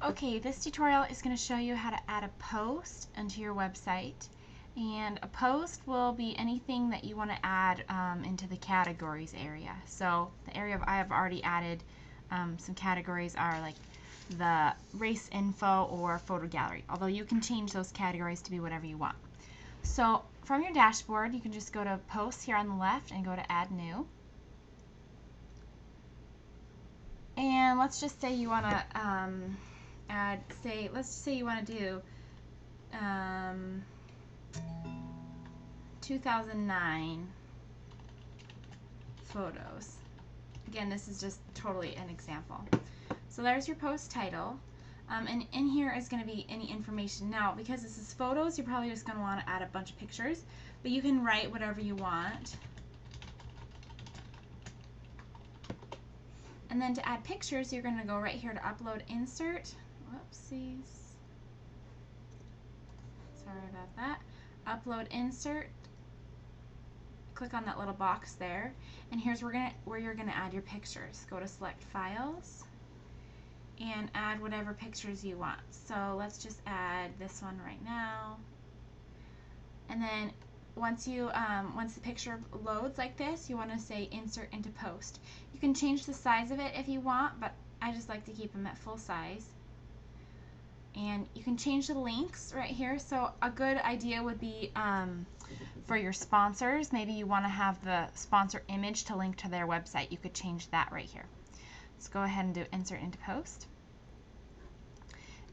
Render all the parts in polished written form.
Okay, this tutorial is going to show you how to add a post into your website. And a post will be anything that you want to add into the categories area. So the area I have already added some categories are like the race info or photo gallery, although you can change those categories to be whatever you want. So from your dashboard, you can just go to posts here on the left and go to add new. And let's just say you want to let's say you want to do 2009 photos. Again, this is just totally an example. So there's your post title. And in here is going to be any information. Now, because this is photos, you're probably just going to want to add a bunch of pictures, but you can write whatever you want. And then to add pictures, you're going to go right here to upload insert. Whoopsies. Sorry about that. Upload insert. Click on that little box there, and here's where you're going to add your pictures. Go to select files and add whatever pictures you want. So let's just add this one right now. And then once the picture loads like this, you want to say insert into post. You can change the size of it if you want, but I just like to keep them at full size. And you can change the links right here. So a good idea would be for your sponsors, maybe you want to have the sponsor image to link to their website. You could change that right here. Let's go ahead and do insert into post.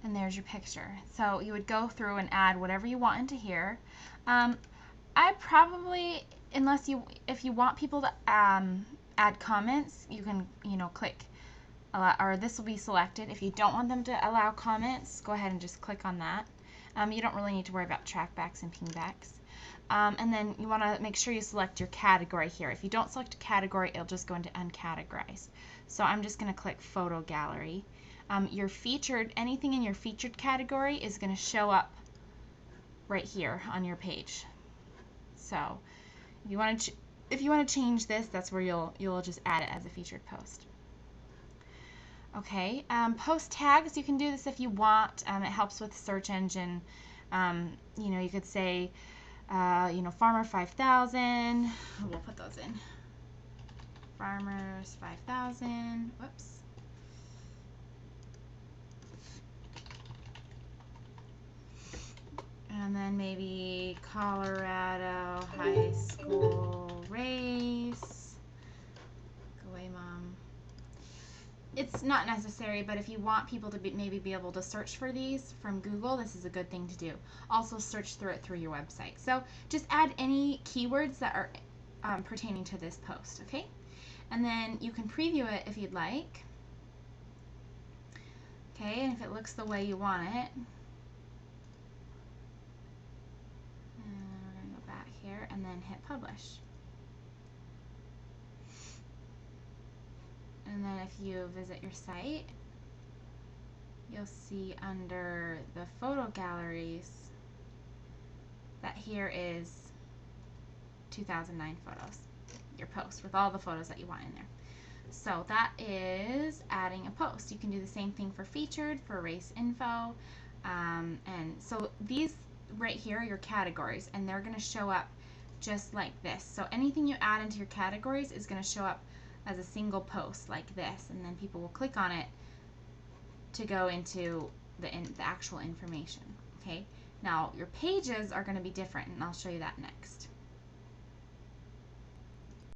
And there's your picture. So you would go through and add whatever you want into here. I probably, if you want people to add comments, you can, click allow, or this will be selected. If you don't want them to allow comments, go ahead and just click on that. You don't really need to worry about trackbacks and pingbacks. And then you want to make sure you select your category here. If you don't select a category, it'll just go into uncategorized. So I'm just going to click photo gallery. Anything in your featured category is going to show up right here on your page. So if you want to change this, that's where you'll just add it as a featured post. Okay, post tags, you can do this if you want. It helps with search engine. You could say Farmer 5000. We'll put those in. Farmers 5000. Whoops. And then maybe Colorado high school race. Go away, Mom. It's not necessary, but if you want people to maybe be able to search for these from Google, this is a good thing to do. Also search through it through your website. So just add any keywords that are pertaining to this post, okay? And then you can preview it if you'd like. Okay, and if it looks the way you want it. And we're going to go back here and then hit publish. And then if you visit your site, you'll see under the photo galleries that here is 2009 photos, your post with all the photos that you want in there. So that is adding a post. You can do the same thing for featured, for race info, and so these right here are your categories, and they're going to show up just like this. So anything you add into your categories is going to show up as a single post like this, and then people will click on it to go into the actual information. Okay, now your pages are going to be different, and I'll show you that next.